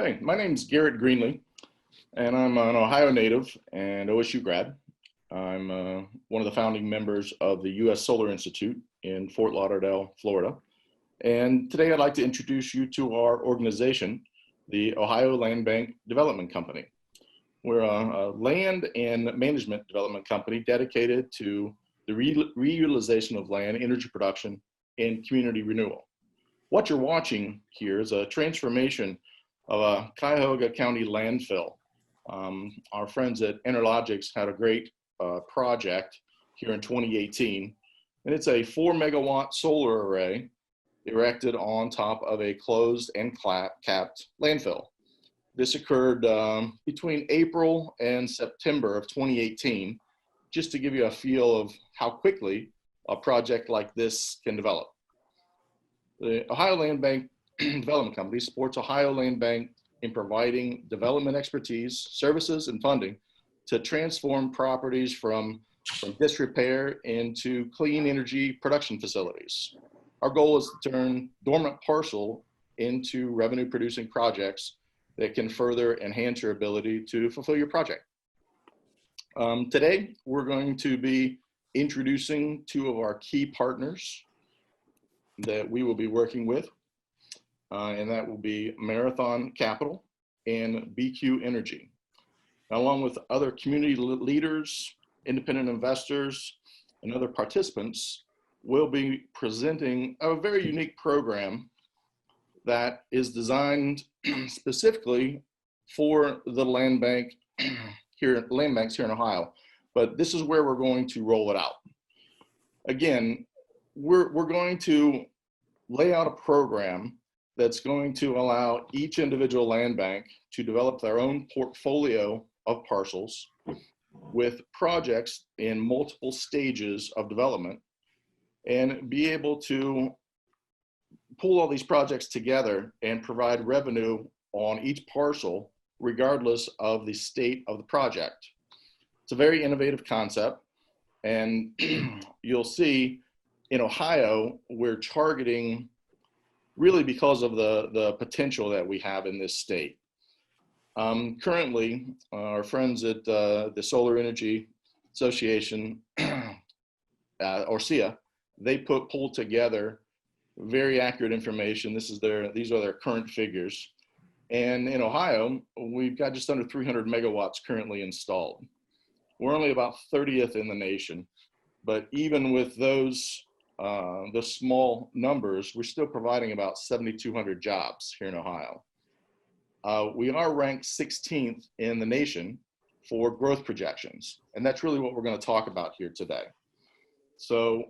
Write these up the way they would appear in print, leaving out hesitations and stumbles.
Hey, my name's Garrett Greenlee, and I'm an Ohio native and OSU grad. I'm one of the founding members of the U.S. Solar Institute in Fort Lauderdale, Florida. And today I'd like to introduce you to our organization, the Ohio Land Bank Development Company. We're a land and management development company dedicated to the reutilization of land, energy production, and community renewal. What you're watching here is a transformation of a Cuyahoga County landfill. Our friends at Interlogics had a great project here in 2018, and it's a 4 megawatt solar array erected on top of a closed and capped landfill. This occurred between April and September of 2018, just to give you a feel of how quickly a project like this can develop. The Ohio Land Bank Development Company supports Ohio Land Bank in providing development expertise, services, and funding to transform properties from disrepair into clean energy production facilities. Our goal is to turn dormant parcel into revenue producing projects that can further enhance your ability to fulfill your project. Today, we're going to be introducing two of our key partners that we will be working with. And that will be Marathon Capital and BQ Energy. Now, along with other community leaders, independent investors, and other participants, we'll be presenting a very unique program that is designed specifically for the land banks here in Ohio. But this is where we're going to roll it out. Again, we're going to lay out a program that's going to allow each individual land bank to develop their own portfolio of parcels with projects in multiple stages of development and be able to pull all these projects together and provide revenue on each parcel regardless of the state of the project. It's a very innovative concept, and you'll see in Ohio, we're targeting really because of the potential that we have in this state. Currently, our friends at the Solar Energy Association, or SEIA, they pulled together very accurate information. These are their current figures. And in Ohio, we've got just under 300 megawatts currently installed. We're only about 30th in the nation, but even with the small numbers, we're still providing about 7,200 jobs here in Ohio. We are ranked 16th in the nation for growth projections, and that's really what we're going to talk about here today. So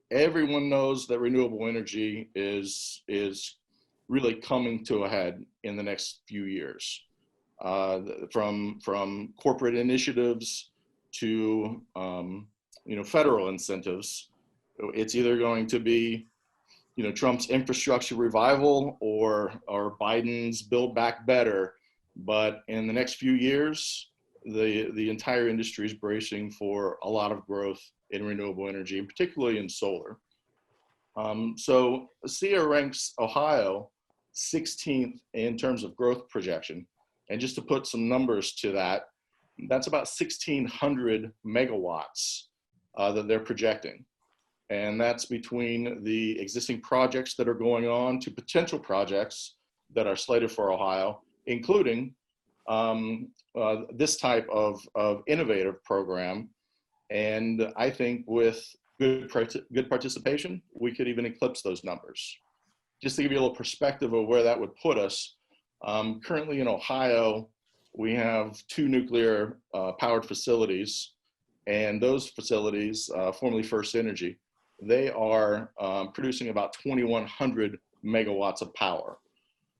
everyone knows that renewable energy is really coming to a head in the next few years, from corporate initiatives to federal incentives. It's either going to be, Trump's infrastructure revival or Biden's Build Back Better. But in the next few years, the entire industry is bracing for a lot of growth in renewable energy, and particularly in solar. So SEIA ranks Ohio 16th in terms of growth projection. And just to put some numbers to that, that's about 1,600 megawatts that they're projecting. And that's between the existing projects that are going on to potential projects that are slated for Ohio, including this type of innovative program. And I think with good participation, we could even eclipse those numbers. Just to give you a little perspective of where that would put us, currently in Ohio, we have 2 nuclear powered facilities, and those facilities, formerly First Energy, they are producing about 2,100 megawatts of power.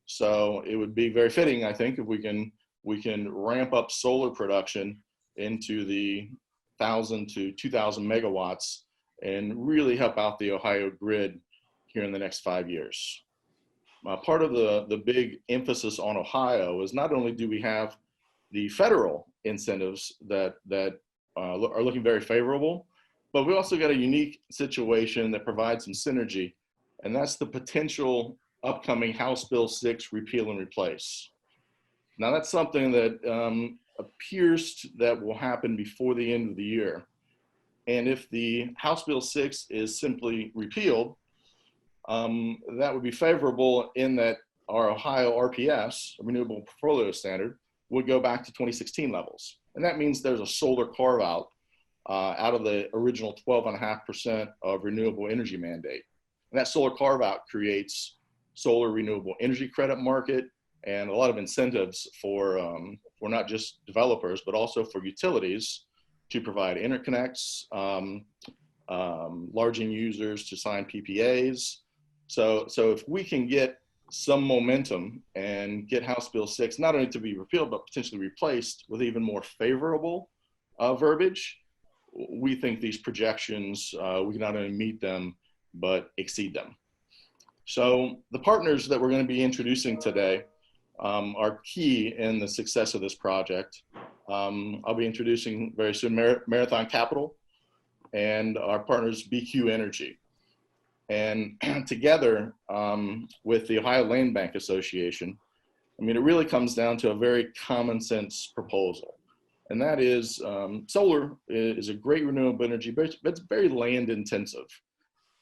So it would be very fitting, I think, if we can ramp up solar production into the 1,000 to 2,000 megawatts and really help out the Ohio grid here in the next 5 years. Part of the big emphasis on Ohio is not only do we have the federal incentives that are looking very favorable, but we also got a unique situation that provides some synergy, and that's the potential upcoming House Bill 6 repeal and replace. Now that's something that appears that will happen before the end of the year. And if the House Bill 6 is simply repealed, that would be favorable in that our Ohio RPS, Renewable Portfolio Standard, would go back to 2016 levels. And that means there's a solar carve out of the original 12.5% of renewable energy mandate. And that solar carve out creates solar renewable energy credit market and a lot of incentives for not just developers, but also for utilities to provide interconnects, large end users to sign PPAs. So if we can get some momentum and get House Bill 6 not only to be repealed, but potentially replaced with even more favorable verbiage, we think these projections, we can not only meet them, but exceed them. So the partners that we're going to be introducing today are key in the success of this project. I'll be introducing very soon Marathon Capital and our partners BQ Energy. And together with the Ohio Land Bank Association, I mean, it really comes down to a very common sense proposal. And that is solar is a great renewable energy, but it's very land intensive.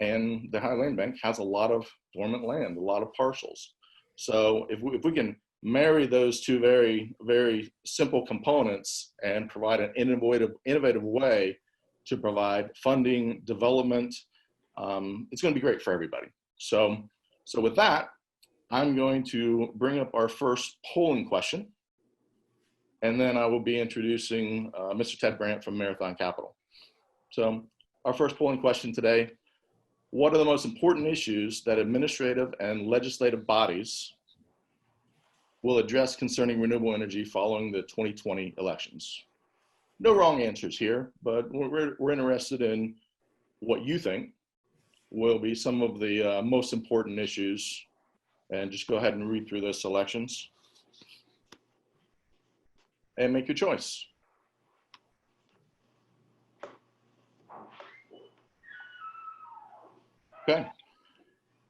And the Ohio Land Bank has a lot of dormant land, a lot of parcels. So if we can marry those two very, very simple components and provide an innovative way to provide funding, development, it's going to be great for everybody. So with that, I'm going to bring up our first polling question, and then I will be introducing Mr. Ted Brandt from Marathon Capital. So our first polling question today: what are the most important issues that administrative and legislative bodies will address concerning renewable energy following the 2020 elections? No wrong answers here, but we're interested in what you think will be some of the most important issues, and just go ahead and read through those selections and make your choice. Okay.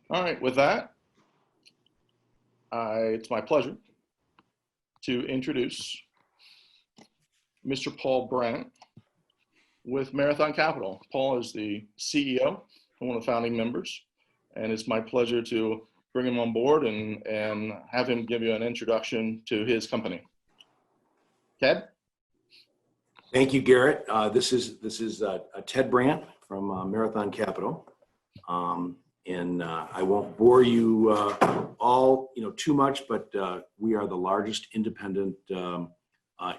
All right, with that, it's my pleasure to introduce Mr. Paul Brandt with Marathon Capital. Paul is the CEO and one of the founding members, and it's my pleasure to bring him on board and have him give you an introduction to his company. Ted? Thank you, Garrett. This is Ted Brandt from Marathon Capital. And I won't bore you all too much, but we are the largest independent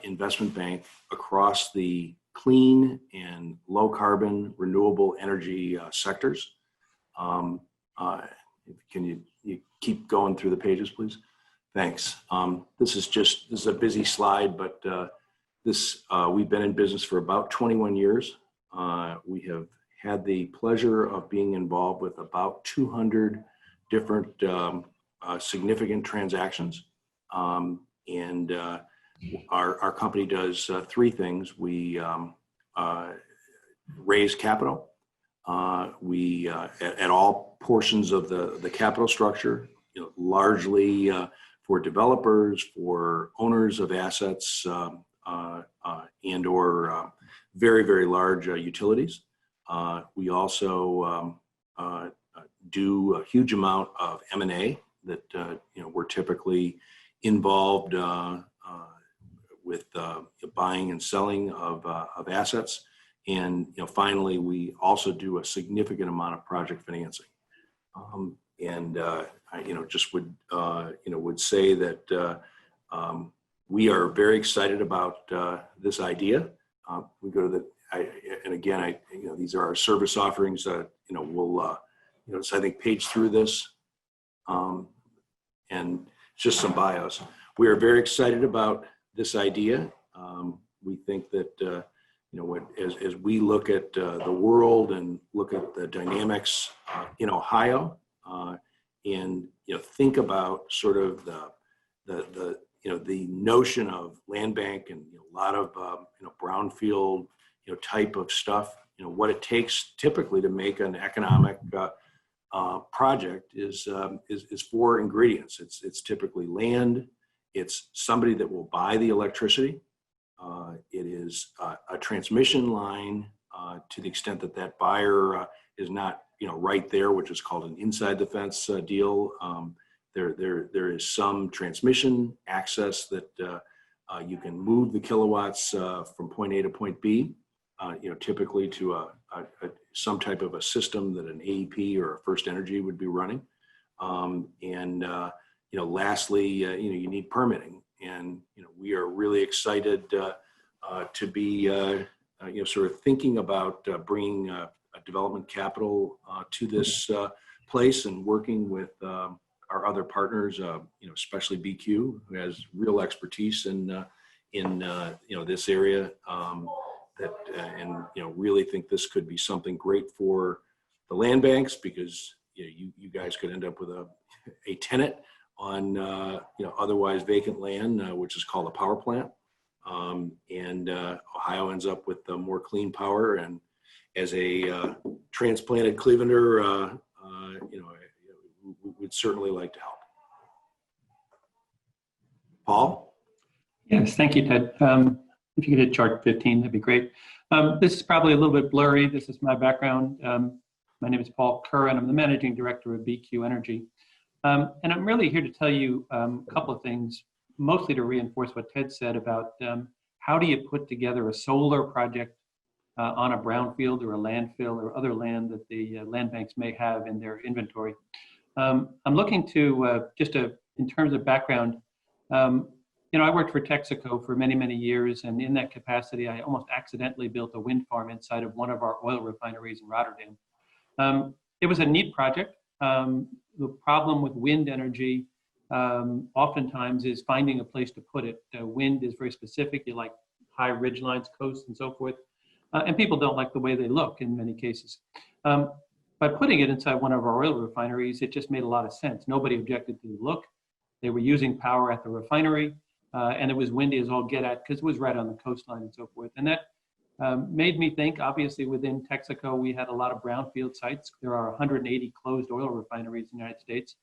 investment bank across the clean and low carbon renewable energy sectors. Can you keep going through the pages, please? Thanks. This is a busy slide, but we've been in business for about 21 years. We have had the pleasure of being involved with about 200 different significant transactions. And our company does three things. We raise capital. We at all portions of the capital structure, largely for developers, for owners of assets, and or very, very large utilities. We also do a huge amount of M&A that we're typically involved with buying and selling of assets, and finally we also do a significant amount of project financing. And I just would say that we are very excited about this idea. We go to the and again, these are our service offerings. We'll so I think page through this, and just some bios. We are very excited about this idea. We think that as we look at the world and look at the dynamics in Ohio, and think about sort of the notion of land bank and a lot of brownfield type of stuff, what it takes typically to make an economic project is four ingredients. It's typically land, It's somebody that will buy the electricity. It is a transmission line to the extent that that buyer is not, right there, which is called an inside the fence deal. There is some transmission access that you can move the kilowatts from point A to point B, typically to some type of a system that an AEP or a First Energy would be running. Lastly, you need permitting, and we are really excited to be sort of thinking about bringing development capital to this place and working with our other partners, especially BQ, who has real expertise in this area, really think this could be something great for the land banks, because you guys could end up with a tenant on otherwise vacant land, which is called a power plant, and Ohio ends up with more clean power. And as a transplanted Clevelander, we'd certainly like to help. Paul? Yes, thank you, Ted. If you could hit chart 15, that'd be great. This is probably a little bit blurry. This is my background. My name is Paul Curran. I'm the managing director of BQ Energy. And I'm really here to tell you a couple of things, mostly to reinforce what Ted said about how do you put together a solar project on a brownfield or a landfill or other land that the land banks may have in their inventory. I'm looking to, in terms of background, I worked for Texaco for many, many years, and in that capacity, I almost accidentally built a wind farm inside of one of our oil refineries in Rotterdam. It was a neat project. The problem with wind energy oftentimes is finding a place to put it. Wind is very specific. You like high ridge lines, coasts, and so forth. And people don't like the way they look in many cases. By putting it inside one of our oil refineries, it just made a lot of sense. Nobody objected to the look. They were using power at the refinery, and it was windy as all get at because it was right on the coastline and so forth. And that made me think, obviously within Texaco, we had a lot of brownfield sites. There are 180 closed oil refineries in the United States.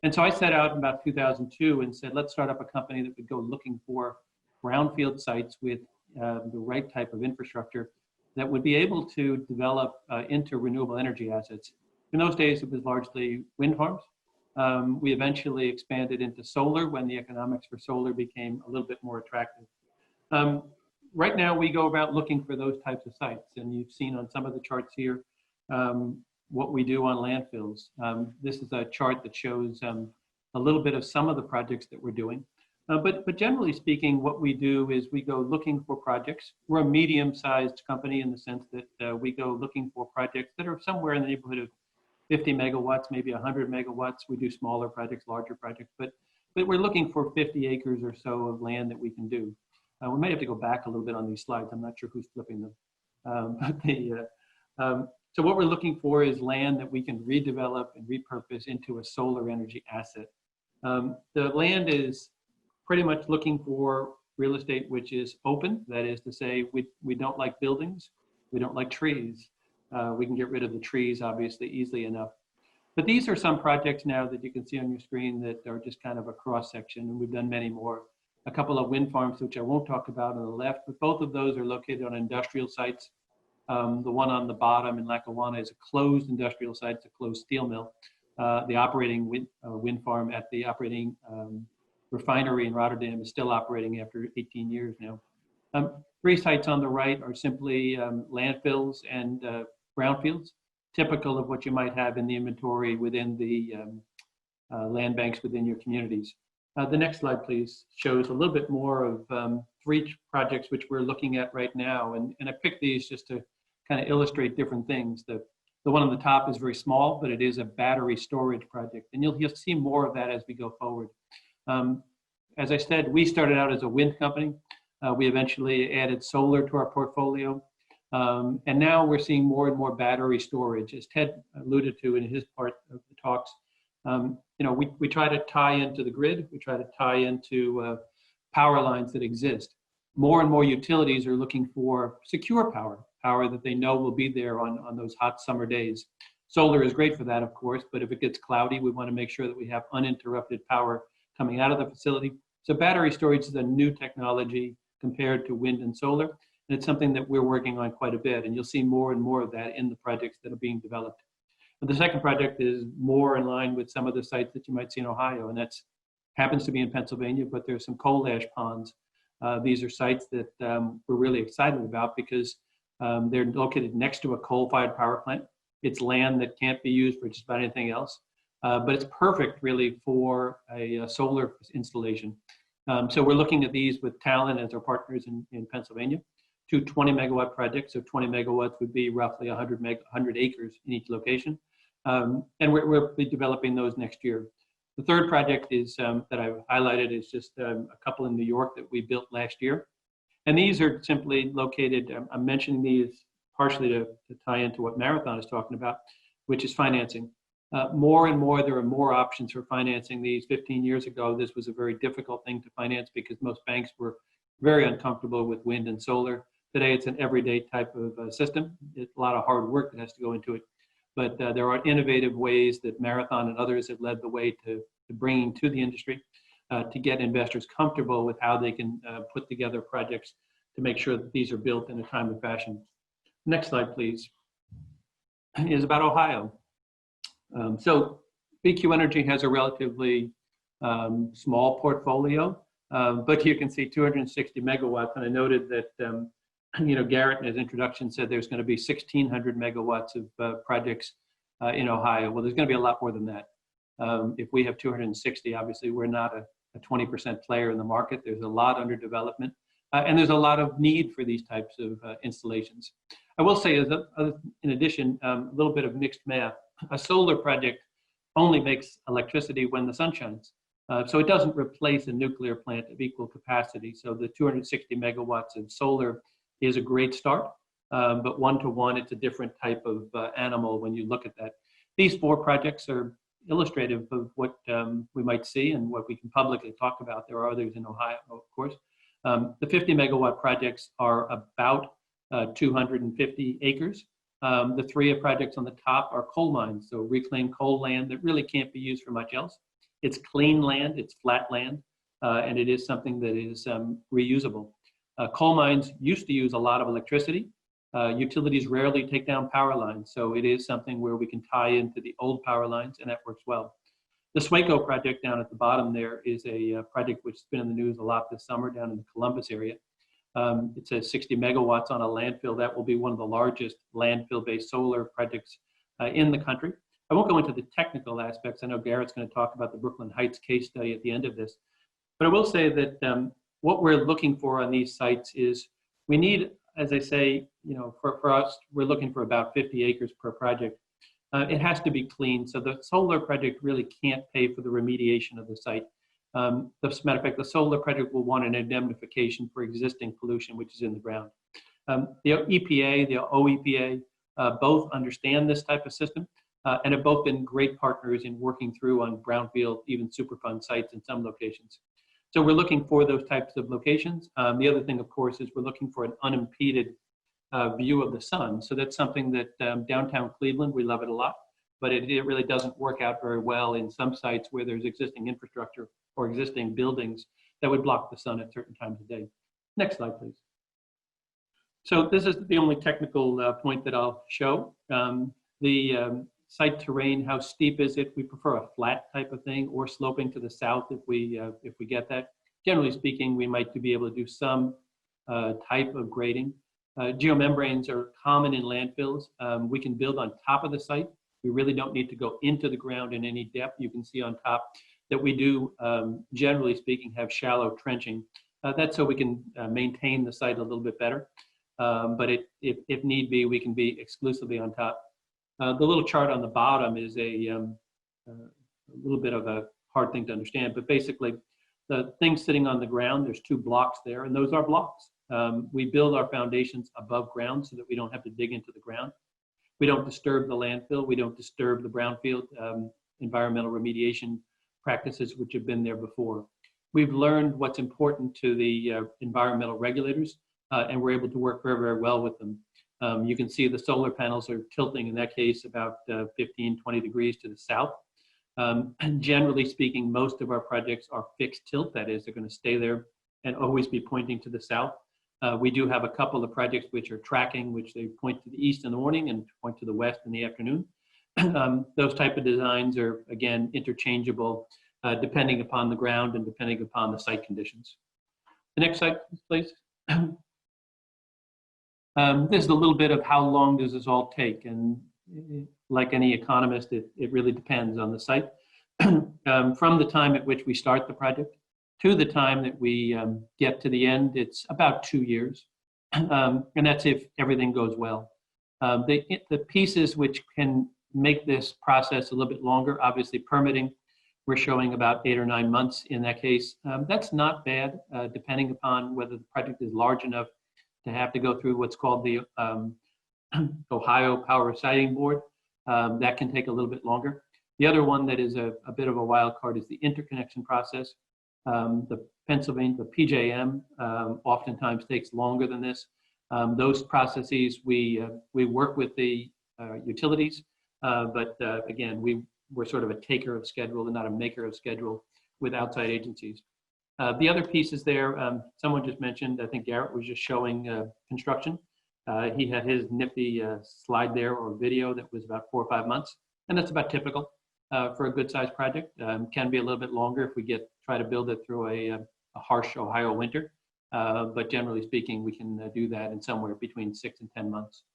And so I set out in about 2002 and said, let's start up a company that would go looking for brownfield sites with the right type of infrastructure that would be able to develop into renewable energy assets. In those days, it was largely wind farms. We eventually expanded into solar when the economics for solar became a little bit more attractive. Right now, we go about looking for those types of sites, and you've seen on some of the charts here what we do on landfills. This is a chart that shows a little bit of some of the projects that we're doing. But generally speaking, what we do is we go looking for projects. We're a medium-sized company in the sense that we go looking for projects that are somewhere in the neighborhood of 50 megawatts, maybe 100 megawatts. We do smaller projects, larger projects, but we're looking for 50 acres or so of land that we can do. We might have to go back a little bit on these slides. I'm not sure who's flipping them. So what we're looking for is land that we can redevelop and repurpose into a solar energy asset. The land is pretty much looking for real estate which is open. That is to say, we don't like buildings. We don't like trees. We can get rid of the trees, obviously, easily enough. But these are some projects now that you can see on your screen that are just kind of a cross-section, and we've done many more. A couple of wind farms, which I won't talk about on the left, but both of those are located on industrial sites. The one on the bottom in Lackawanna is a closed industrial site. It's a closed steel mill. The operating wind farm at the operating refinery in Rotterdam is still operating after 18 years now. 3 sites on the right are simply landfills and brownfields, typical of what you might have in the inventory within the land banks within your communities. The next slide, please, shows a little bit more of 3 projects which we're looking at right now. And I picked these just to kind of illustrate different things. The one on the top is very small, but it is a battery storage project. And you'll see more of that as we go forward. As I said, we started out as a wind company. We eventually added solar to our portfolio. And now we're seeing more and more battery storage. As Ted alluded to in his part of the talks, we try to tie into the grid. We try to tie into power lines that exist. More and more utilities are looking for secure power that they know will be there on those hot summer days. Solar is great for that, of course, but if it gets cloudy, we want to make sure that we have uninterrupted power coming out of the facility. So battery storage is a new technology compared to wind and solar, and it's something that we're working on quite a bit, and you'll see more and more of that in the projects that are being developed. But the second project is more in line with some of the sites that you might see in Ohio, and that's happens to be in Pennsylvania, but there's some coal ash ponds. These are sites that we're really excited about because they're located next to a coal-fired power plant. It's land that can't be used for just about anything else, but it's perfect really for a solar installation. So we're looking at these with Talon as our partners in Pennsylvania. 2 20-megawatt projects, so 20 megawatts would be roughly 100 acres in each location. And we'll be developing those next year. The third project is that I've highlighted is just a couple in New York that we built last year. And these are simply located, I'm mentioning these partially to tie into what Marathon is talking about, which is financing. More and more, there are more options for financing these. 15 years ago, this was a very difficult thing to finance because most banks were very uncomfortable with wind and solar. Today, it's an everyday type of system. It's a lot of hard work that has to go into it. But there are innovative ways that Marathon and others have led the way to bringing to the industry to get investors comfortable with how they can put together projects to make sure that these are built in a timely fashion. Next slide, please, is about Ohio. So BQ Energy has a relatively small portfolio, but you can see 260 megawatts. And I noted that Garrett in his introduction said there's going to be 1,600 megawatts of projects in Ohio. Well, there's going to be a lot more than that. If we have 260, obviously we're not a 20% player in the market. There's a lot under development, and there's a lot of need for these types of installations. I will say, in addition, a little bit of mixed math. A solar project only makes electricity when the sun shines. So it doesn't replace a nuclear plant of equal capacity. So the 260 megawatts of solar is a great start, but one-to-one, it's a different type of animal when you look at that. These 4 projects are illustrative of what we might see and what we can publicly talk about. There are others in Ohio, of course. The 50 megawatt projects are about 250 acres. The 3 projects on the top are coal mines, so reclaimed coal land that really can't be used for much else. It's clean land, it's flat land, and it is something that is reusable. Coal mines used to use a lot of electricity. Utilities rarely take down power lines, so it is something where we can tie into the old power lines, and that works well. The Swaco project down at the bottom there is a project which has been in the news a lot this summer down in the Columbus area. It says 60 megawatts on a landfill. That will be one of the largest landfill-based solar projects in the country. I won't go into the technical aspects. I know Garrett's going to talk about the Brooklyn Heights case study at the end of this. But I will say that what we're looking for on these sites is we need, as I say, for us, we're looking for about 50 acres per project. It has to be clean. So the solar project really can't pay for the remediation of the site. As a matter of fact, the solar project will want an indemnification for existing pollution, which is in the ground. The EPA, the OEPA, both understand this type of system and have both been great partners in working through on brownfield, even Superfund sites in some locations. So we're looking for those types of locations. The other thing, of course, is we're looking for an unimpeded view of the sun. So that's something that downtown Cleveland, we love it a lot, but it really doesn't work out very well in some sites where there's existing infrastructure or existing buildings that would block the sun at certain times of day. Next slide, please. So this is the only technical point that I'll show. The site terrain, how steep is it? We prefer a flat type of thing or sloping to the south if we get that. Generally speaking, we might be able to do some type of grading. Geomembranes are common in landfills. We can build on top of the site. We really don't need to go into the ground in any depth. You can see on top that we do, generally speaking, have shallow trenching. That's so we can maintain the site a little bit better. But if need be, we can be exclusively on top. The little chart on the bottom is a little bit of a hard thing to understand, but basically the thing sitting on the ground, there's 2 blocks there, and those are blocks. We build our foundations above ground so that we don't have to dig into the ground. We don't disturb the landfill. We don't disturb the brownfield environmental remediation practices which have been there before. We've learned what's important to the environmental regulators, and we're able to work very, very well with them. You can see the solar panels are tilting, in that case, about 15, 20 degrees to the south. And generally speaking, most of our projects are fixed tilt. That is, they're going to stay there and always be pointing to the south. We do have a couple of projects which are tracking, which they point to the east in the morning and point to the west in the afternoon. Those type of designs are, again, interchangeable depending upon the ground and depending upon the site conditions. The next slide, please. This is a little bit of how long does this all take, and like any economist, it really depends on the site. From the time at which we start the project to the time that we get to the end, it's about 2 years, and that's if everything goes well. The pieces which can make this process a little bit longer, obviously permitting, we're showing about 8 or 9 months in that case. That's not bad, depending upon whether the project is large enough to have to go through what's called the Ohio Power Siting Board. That can take a little bit longer. The other one that is a bit of a wild card is the interconnection process. The PJM oftentimes takes longer than this. Those processes, we work with the utilities, but again, we're sort of a taker of schedule and not a maker of schedule with outside agencies. The other pieces there, someone just mentioned, I think Garrett was just showing construction. He had his nifty slide there or video that was about 4 or 5 months, and that's about typical for a good sized project. Can be a little bit longer if we try to build it through a harsh Ohio winter, but generally speaking, we can do that in somewhere between 6 and 10 months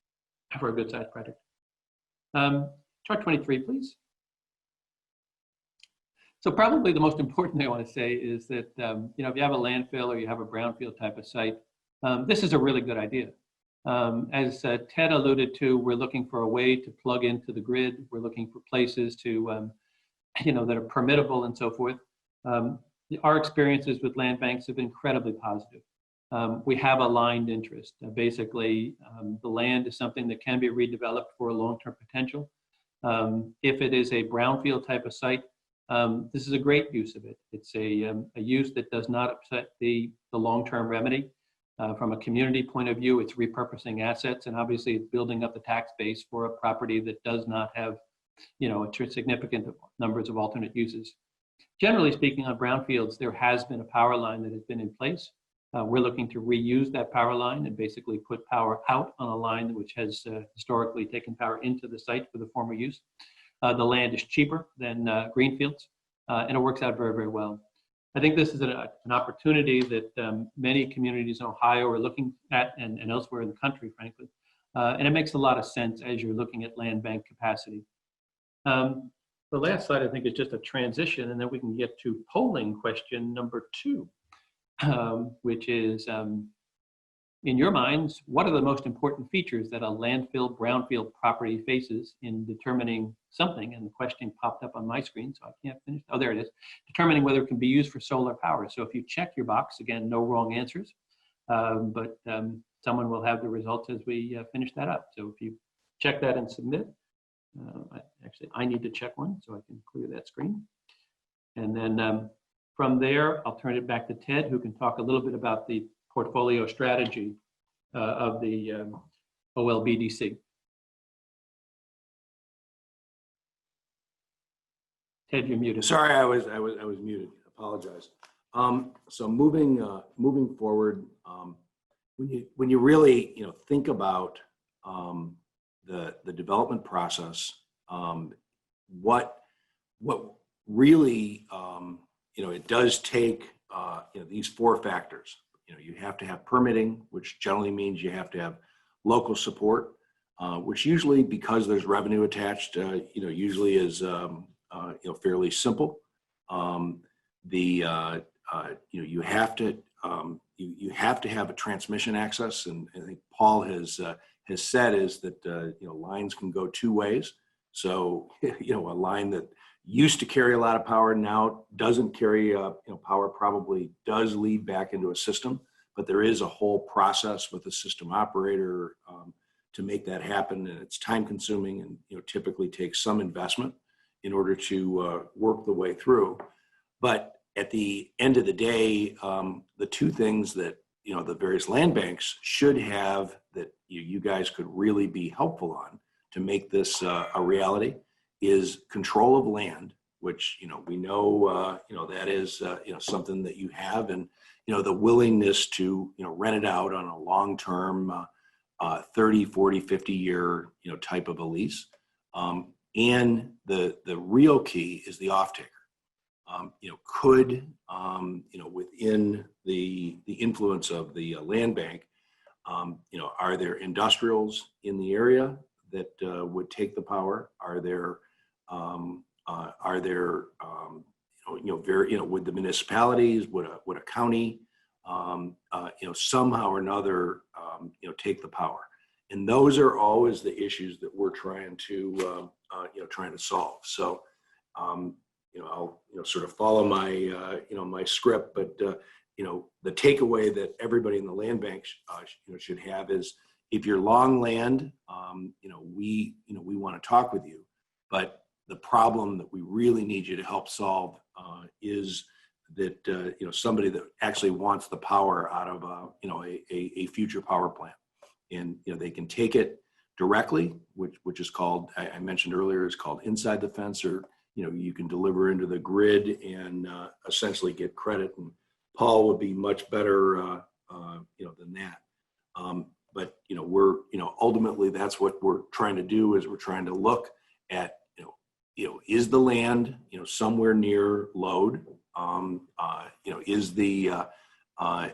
for a good sized project. Chart 23, please. So probably the most important thing I want to say is that you know, if you have a landfill or you have a brownfield type of site, this is a really good idea. As Ted alluded to, we're looking for a way to plug into the grid. We're looking for places to, you know, that are permittable and so forth. Our experiences with land banks have been incredibly positive. We have aligned interest. Basically, the land is something that can be redeveloped for a long-term potential. If it is a brownfield type of site, this is a great use of it. It's a use that does not upset the long-term remedy. From a community point of view, it's repurposing assets, and obviously it's building up the tax base for a property that does not have, you know, a significant numbers of alternate uses. Generally speaking, on brownfields, there has been a power line that has been in place. We're looking to reuse that power line and basically put power out on a line which has historically taken power into the site for the former use. The land is cheaper than greenfields, and it works out very, very well. I think this is an opportunity that many communities in Ohio are looking at, and elsewhere in the country, frankly. And it makes a lot of sense as you're looking at land bank capacity. The last slide, I think, is just a transition, and then we can get to polling question number 2, which is, in your minds, what are the most important features that a landfill brownfield property faces in determining something? And the question popped up on my screen, so I can't finish. Oh, there it is. Determining whether it can be used for solar power. So if you check your box, again, no wrong answers, but someone will have the results as we finish that up. So if you check that and submit, actually, I need to check one so I can clear that screen. And then from there, I'll turn it back to Ted, who can talk a little bit about the portfolio strategy of the OLBDC. Ted, you're muted. Sorry, I was muted. Apologize. So moving forward, when you really think about the development process, what really it does take these 4 factors. You have to have permitting, which generally means you have to have local support, which usually, because there's revenue attached, usually is fairly simple. You have to have a transmission access, and I think Paul has said is that lines can go 2 ways. So a line that used to carry a lot of power now doesn't carry power, probably does lead back into a system, but there is a whole process with the system operator to make that happen, and it's time consuming and typically takes some investment in order to work the way through. But at the end of the day, the 2 things that the various land banks should have that you guys could really be helpful on to make this a reality is control of land which, we know, that is, something that you have, and, the willingness to, rent it out on a long-term 30, 40, 50-year, type of a lease. And the real key is the off-taker. Could, within the influence of the land bank, are there industrials in the area that would take the power? Are there, would the municipalities, would a county, somehow or another, take the power? And those are always the issues that we're trying to solve. So, I'll, sort of follow my, my script, but, the takeaway that everybody in the land bank, should have is, if you're long land, we want to talk with you, but the problem that we really need you to help solve is that, somebody that actually wants the power out of, a future power plant. And, they can take it directly, which is called, I mentioned earlier, is called inside the fence, or, you can deliver into the grid and essentially get credit. And Paul would be much better, than that. But, we're, ultimately that's what we're trying to do, is we're trying to look at, is the land, somewhere near load? Is the, I'm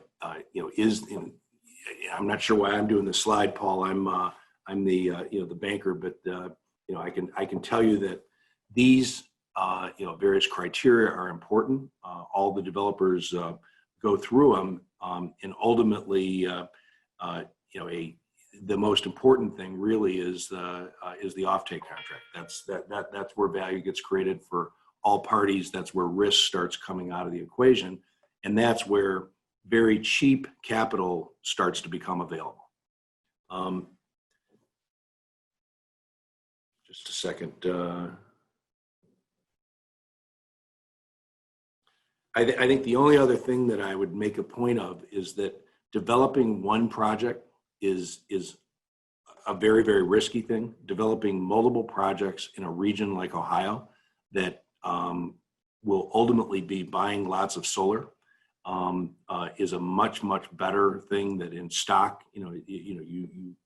not sure why I'm doing the slide, Paul. I'm the, the banker, but, I can tell you that these, various criteria are important. All the developers go through them, and ultimately, the most important thing really is the offtake contract. That's where value gets created for all parties. That's where risk starts coming out of the equation, and that's where very cheap capital starts to become available. Just a second. I think the only other thing that I would make a point of is that developing one project is a very, very risky thing. Developing multiple projects in a region like Ohio that will ultimately be buying lots of solar is a much, much better thing. That in stock, you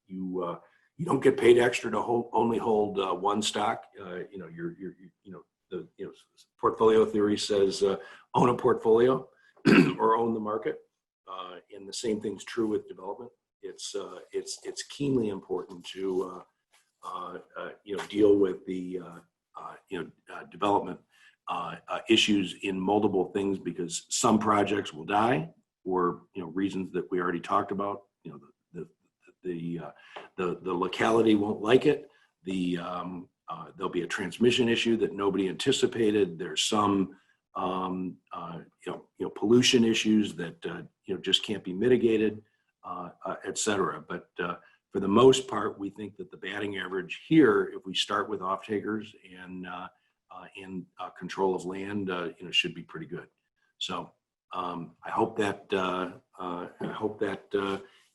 don't get paid extra to only hold one stock. The portfolio theory says own a portfolio or own the market, and the same thing's true with development. It's keenly important to deal with the development issues in multiple things, because some projects will die for reasons that we already talked about. The locality won't like it. There'll be a transmission issue that nobody anticipated. There's some pollution issues that just can't be mitigated, et cetera. But for the most part, we think that the batting average here, if we start with off-takers and control of land, should be pretty good. So I hope that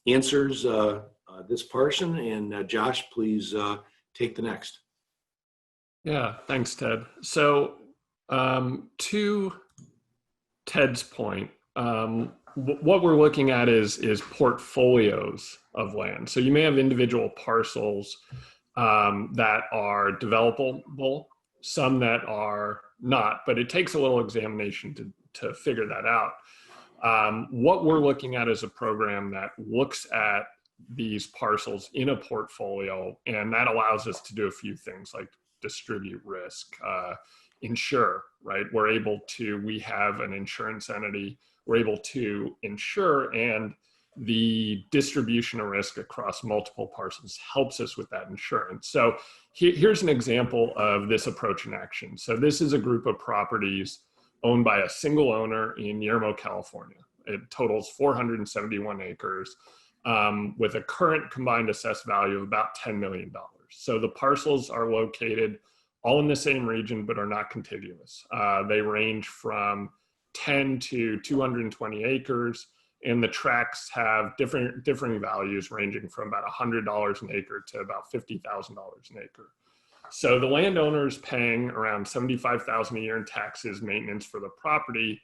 answers this portion. And Josh, please take the next. Yeah, thanks, Ted. So to Ted's point, what we're looking at is portfolios of land. So you may have individual parcels that are developable, some that are not, but it takes a little examination to figure that out. What we're looking at is a program that looks at these parcels in a portfolio, and that allows us to do a few things like distribute risk, insure, right? We have an insurance entity, we're able to insure, and the distribution of risk across multiple parcels helps us with that insurance. So here's an example of this approach in action. So this is a group of properties owned by a single owner in Yermo, California. It totals 471 acres with a current combined assessed value of about $10 million. So the parcels are located all in the same region, but are not contiguous. They range from 10 to 220 acres, and the tracts have differing values ranging from about $100 an acre to about $50,000 an acre. So the landowner's paying around $75,000 a year in taxes, maintenance for the property,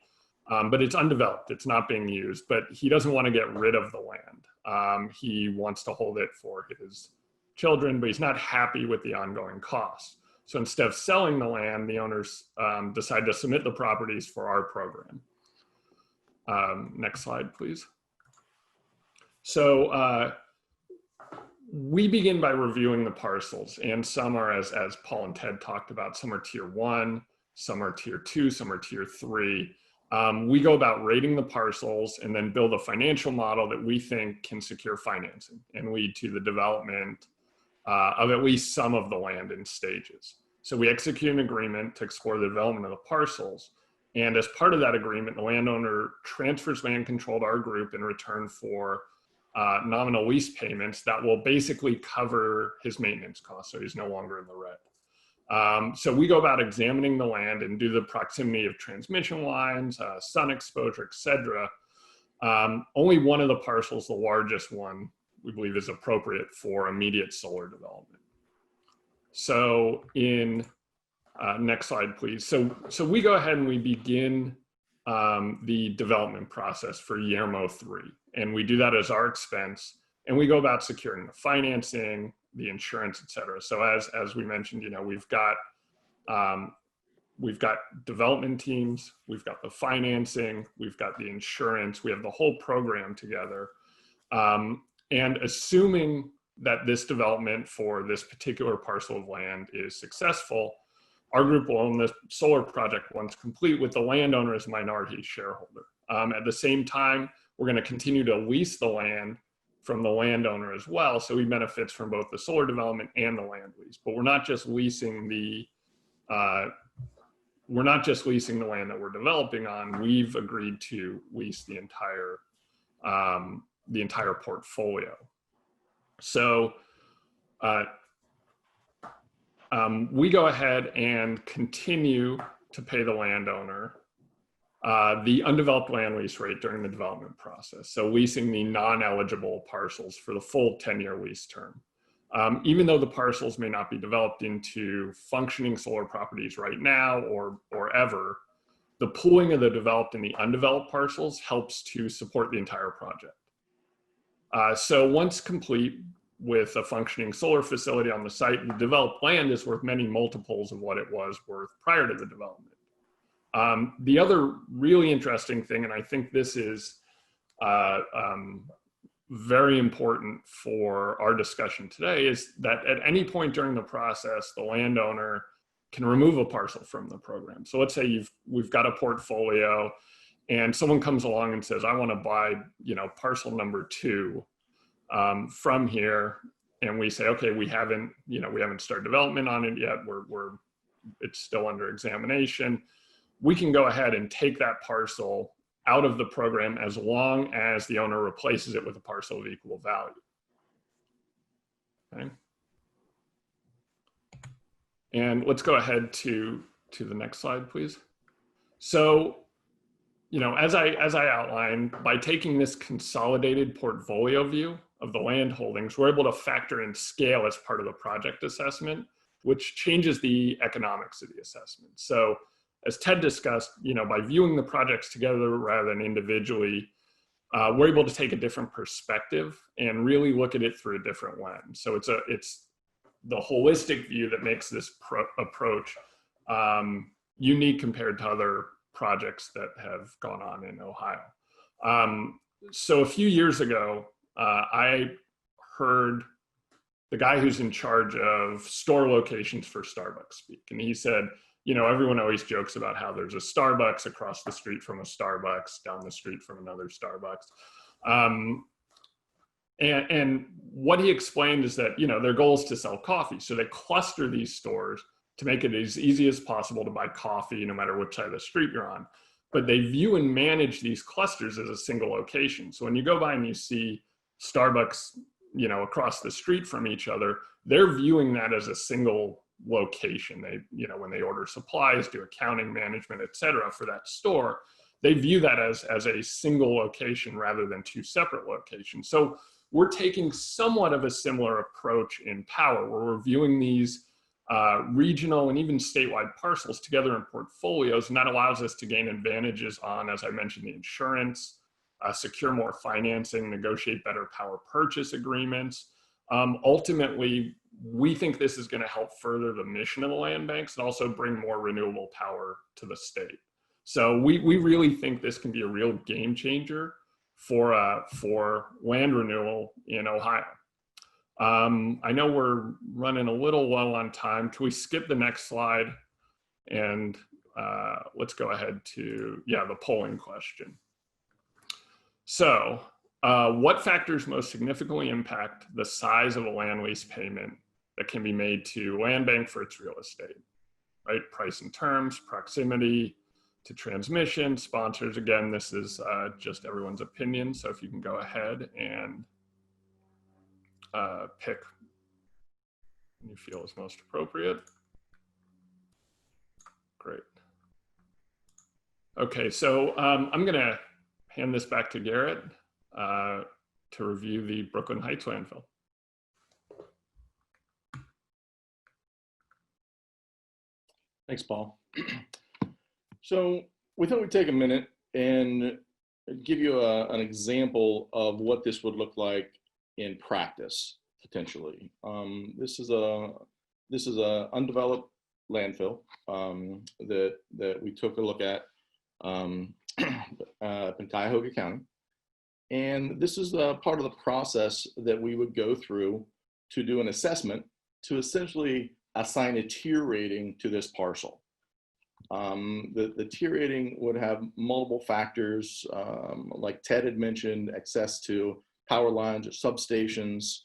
but it's undeveloped. It's not being used, but he doesn't want to get rid of the land. He wants to hold it for his children, but he's not happy with the ongoing costs. So instead of selling the land, the owners decide to submit the properties for our program. Next slide, please. So we begin by reviewing the parcels, and some are, as Paul and Ted talked about, some are tier 1, some are tier 2, some are tier 3. We go about rating the parcels and then build a financial model that we think can secure financing and lead to the development of at least some of the land in stages. So we execute an agreement to explore the development of the parcels. And as part of that agreement, the landowner transfers land control to our group in return for nominal lease payments that will basically cover his maintenance costs, so he's no longer in the red. So we go about examining the land and do the proximity of transmission lines, sun exposure, etc. Only one of the parcels, the largest one, we believe is appropriate for immediate solar development. So in next slide, please. So we go ahead and we begin the development process for Yermo 3, and we do that as our expense, and we go about securing the financing, the insurance, et cetera. So as we mentioned, we've got development teams, we've got the financing, we've got the insurance, we have the whole program together. And assuming that this development for this particular parcel of land is successful, our group will own the solar project once complete, with the landowner as minority shareholder. At the same time, we're going to continue to lease the land from the landowner as well, so he benefits from both the solar development and the land lease. But we're not just leasing the land that we're developing on. We've agreed to lease the entire portfolio. So we go ahead and continue to pay the landowner the undeveloped land lease rate during the development process. So leasing the non-eligible parcels for the full 10-year lease term. Even though the parcels may not be developed into functioning solar properties right now or ever, the pooling of the developed and the undeveloped parcels helps to support the entire project. So once complete with a functioning solar facility on the site, the developed land is worth many multiples of what it was worth prior to the development. The other really interesting thing, and I think this is very important for our discussion today, is that at any point during the process, the landowner can remove a parcel from the program. So let's say we've got a portfolio and someone comes along and says, I want to buy, parcel number 2 from here. And we say, okay, we haven't started development on it yet. It's still under examination. We can go ahead and take that parcel out of the program as long as the owner replaces it with a parcel of equal value. Okay. And let's go ahead to the next slide, please. So, as I outlined, by taking this consolidated portfolio view of the land holdings, we're able to factor in scale as part of the project assessment, which changes the economics of the assessment. So as Ted discussed, by viewing the projects together rather than individually, we're able to take a different perspective and really look at it through a different lens. So it's the holistic view that makes this approach unique compared to other projects that have gone on in Ohio. So a few years ago, I heard the guy who's in charge of store locations for Starbucks speak, and he said, everyone always jokes about how there's a Starbucks across the street from a Starbucks, down the street from another Starbucks. And what he explained is that, their goal is to sell coffee. So they cluster these stores to make it as easy as possible to buy coffee, no matter which side of the street you're on. But they view and manage these clusters as a single location. So when you go by and you see Starbucks, across the street from each other, they're viewing that as a single location. They, when they order supplies, do accounting, management, et cetera, for that store, they view that as a single location rather than 2 separate locations. So we're taking somewhat of a similar approach in power, where we're viewing these regional and even statewide parcels together in portfolios, and that allows us to gain advantages on, as I mentioned, the insurance, secure more financing, negotiate better power purchase agreements. Ultimately, we think this is going to help further the mission of the land banks and also bring more renewable power to the state. So we really think this can be a real game changer for land renewal in Ohio. I know we're running a little low on time. Can we skip the next slide? And let's go ahead to, the polling question. So what factors most significantly impact the size of a land lease payment that can be made to land bank for its real estate, right? Price and terms, proximity to transmission, sponsors. Again, this is just everyone's opinion. So if you can go ahead and pick what you feel is most appropriate. Great. Okay, so I'm gonna hand this back to Garrett to review the Brooklyn Heights landfill. Thanks, Paul. So we thought we'd take a minute and give you an example of what this would look like in practice, potentially. This is a undeveloped landfill that we took a look at in Cuyahoga County. And this is part of the process that we would go through to do an assessment to essentially assign a tier rating to this parcel. The tier rating would have multiple factors, like Ted had mentioned, access to power lines or substations.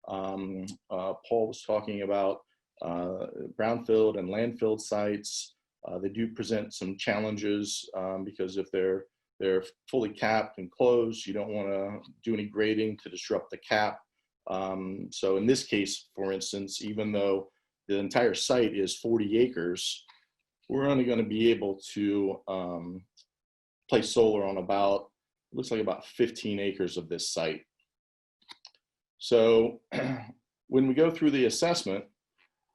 Paul was talking about brownfield and landfill sites. They do present some challenges because if they're fully capped and closed, you don't want to do any grading to disrupt the cap. So in this case, for instance, even though the entire site is 40 acres, we're only going to be able to place solar on about, looks like about 15 acres of this site. So when we go through the assessment,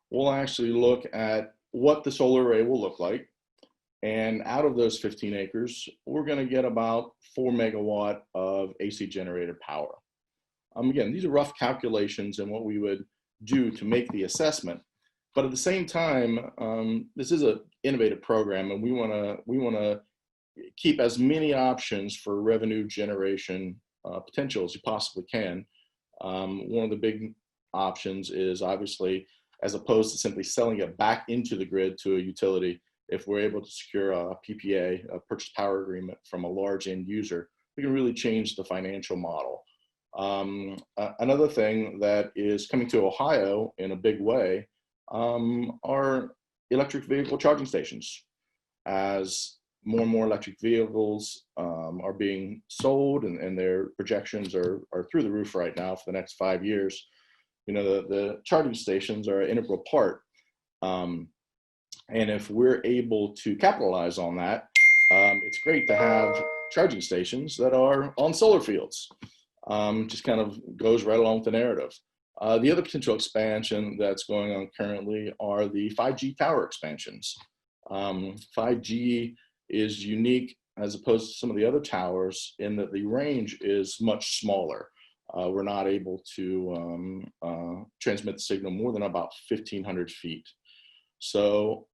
we'll actually look at what the solar array will look like. And out of those 15 acres, we're going to get about 4 megawatt of AC generated power. Again, these are rough calculations and what we would do to make the assessment. But at the same time, this is an innovative program, and we want to keep as many options for revenue generation potential as you possibly can. One of the big options is obviously, as opposed to simply selling it back into the grid to a utility, if we're able to secure a PPA, a purchase power agreement from a large end user, we can really change the financial model. Another thing that is coming to Ohio in a big way are electric vehicle charging stations. As more and more electric vehicles are being sold, and their projections are through the roof right now for the next 5 years, you know, the charging stations are an integral part. And if we're able to capitalize on that, it's great to have charging stations that are on solar fields. Just kind of goes right along with the narrative. The other potential expansion that's going on currently are the 5G tower expansions. 5G is unique as opposed to some of the other towers in that the range is much smaller. We're not able to transmit the signal more than about 1,500 feet. So,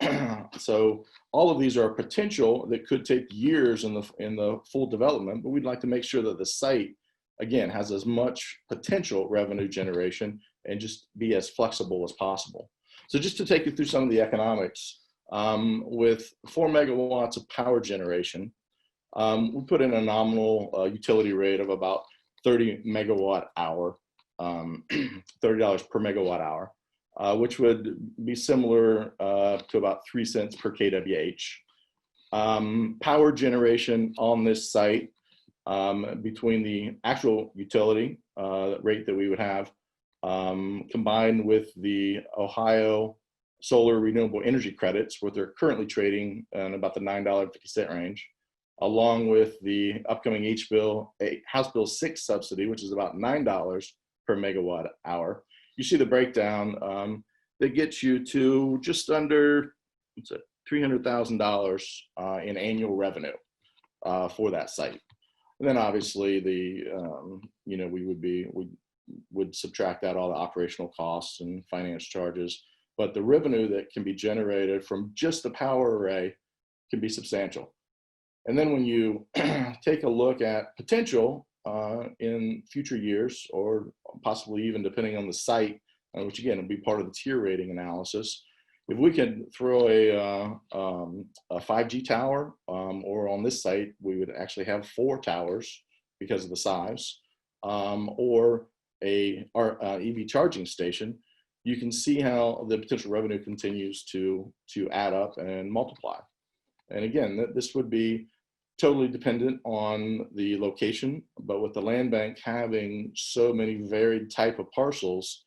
so all of these are potential that could take years in the full development, but we'd like to make sure that the site, again, has as much potential revenue generation and just be as flexible as possible. So just to take you through some of the economics, with 4 megawatts of power generation, we put in a nominal utility rate of about 30 megawatt hour, $30 per megawatt hour, which would be similar to about 3 cents per kWh. Power generation on this site, between the actual utility rate that we would have, combined with the Ohio solar renewable energy credits, what they're currently trading in about the $9.50 range, along with the upcoming House Bill 6 subsidy, which is about $9 per megawatt hour. You see the breakdown. that gets you to just under $300,000 in annual revenue for that site. And then obviously we would subtract out all the operational costs and finance charges, but the revenue that can be generated from just the power array can be substantial. And then when you take a look at potential in future years, or possibly even depending on the site, which again will be part of the tier rating analysis, if we can throw a 5G tower, or on this site, we would actually have 4 towers because of the size, or a EV charging station, you can see how the potential revenue continues to add up and multiply. And again, this would be totally dependent on the location, but with the land bank having so many varied type of parcels,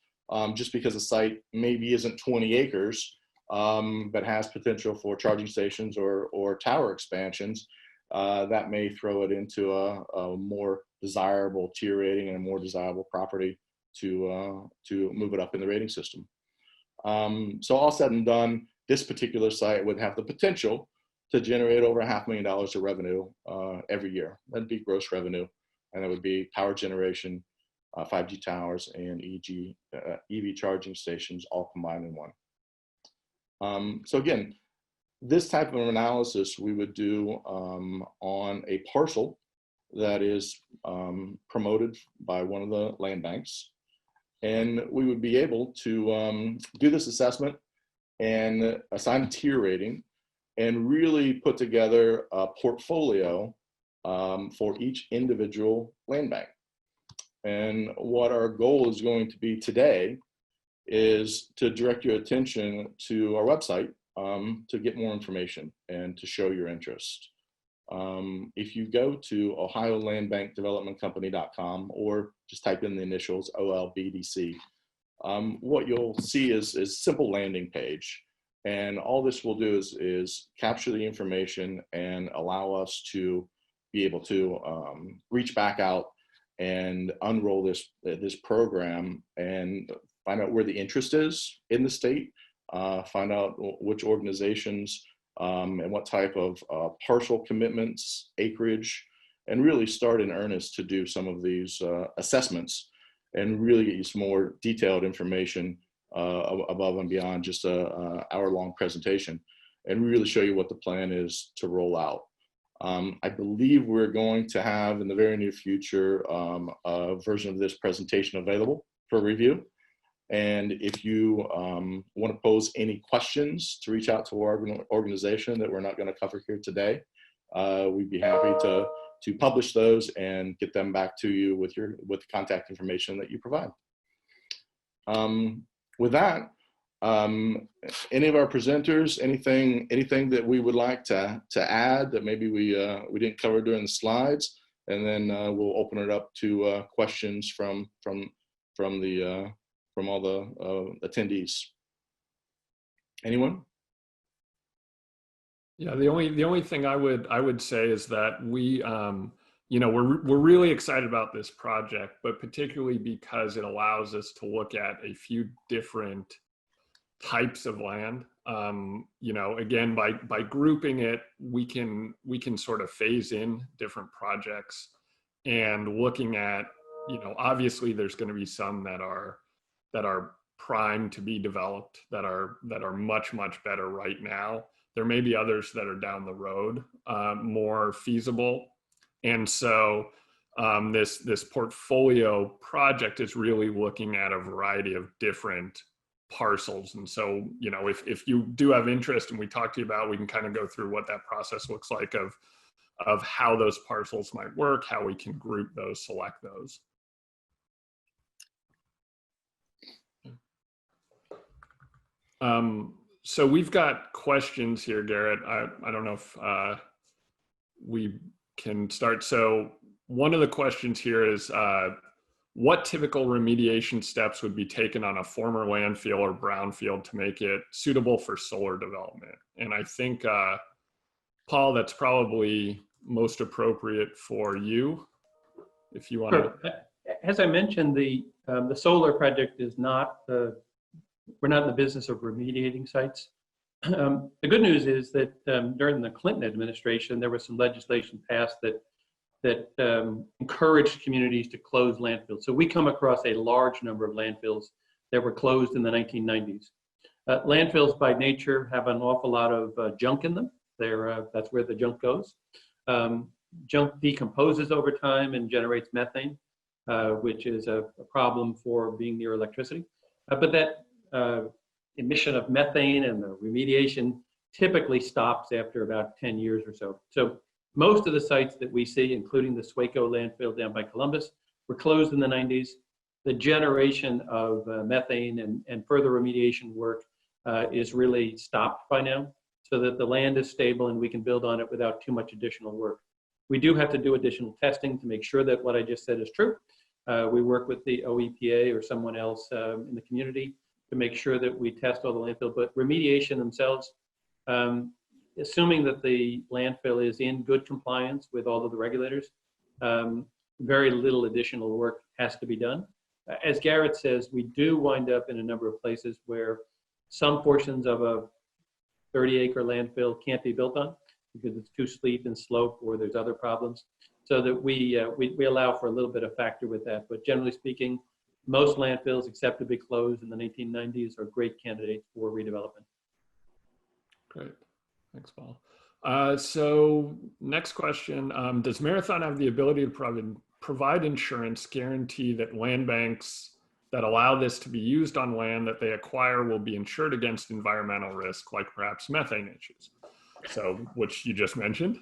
just because a site maybe isn't 20 acres, but has potential for charging stations or tower expansions, that may throw it into a more desirable tier rating and a more desirable property to move it up in the rating system. So all said and done, this particular site would have the potential to generate over $500,000 of revenue every year. That'd be gross revenue, and that would be power generation, 5G towers, and EV charging stations all combined in one. So again, this type of analysis we would do on a parcel that is promoted by one of the land banks. And we would be able to do this assessment and assign a tier rating and really put together a portfolio for each individual land bank. And what our goal is going to be today is to direct your attention to our website to get more information and to show your interest. If you go to ohiolandbankdevelopmentcompany.com or just type in the initials OLBC, what you'll see is a simple landing page. And all this will do is capture the information and allow us to be able to reach back out and unroll this program and find out where the interest is in the state, find out which organizations and what type of parcel commitments, acreage, and really start in earnest to do some of these assessments and really get you some more detailed information above and beyond just a hour-long presentation, and really show you what the plan is to roll out. I believe we're going to have in the very near future a version of this presentation available for review. And if you want to pose any questions, to reach out to our organization that we're not going to cover here today, we'd be happy to publish those and get them back to you with the contact information that you provide. With that, any of our presenters, anything that we would like to add that maybe we didn't cover during the slides, and then we'll open it up to questions from all the attendees. Anyone? Yeah, the only thing I would say is that we we're really excited about this project, but particularly because it allows us to look at a few different types of land. Again, by grouping it, we can sort of phase in different projects, and looking at, obviously there's going to be some that are primed to be developed, that are much better right now. There may be others that are down the road, more feasible. And so this portfolio project is really looking at a variety of different parcels. And so, if you do have interest and we talk to you about, we can kind of go through what that process looks like of how those parcels might work, how we can group those, select those. So we've got questions here, Garrett. I don't know if we can start. So one of the questions here is, what typical remediation steps would be taken on a former landfill or brownfield to make it suitable for solar development? And I think, Paul, that's probably most appropriate for you, if you want to. Sure. As I mentioned, the solar project is not we're not in the business of remediating sites. The good news is that during the Clinton administration, there was some legislation passed that encouraged communities to close landfills. So we come across a large number of landfills that were closed in the 1990s. Landfills by nature have an awful lot of junk in them. That's where the junk goes. Junk decomposes over time and generates methane, which is a problem for being near electricity. But that emission of methane and the remediation typically stops after about 10 years or so. So most of the sites that we see, including the Swaco landfill down by Columbus, were closed in the 90s. The generation of methane and further remediation work is really stopped by now, so that the land is stable and we can build on it without too much additional work. We do have to do additional testing to make sure that what I just said is true. We work with the OEPA or someone else in the community to make sure that we test all the landfill, but remediation themselves, assuming that the landfill is in good compliance with all of the regulators, very little additional work has to be done. As Garrett says, we do wind up in a number of places where some portions of a 30-acre landfill can't be built on because it's too steep and slope, or there's other problems. So that we allow for a little bit of factor with that. But generally speaking, most landfills, except to be closed in the 1990s, are great candidates for redevelopment. Great. Thanks, Paul. So next question, does Marathon have the ability to provide insurance guarantee that land banks that allow this to be used on land that they acquire will be insured against environmental risk, like perhaps methane issues? So, which you just mentioned.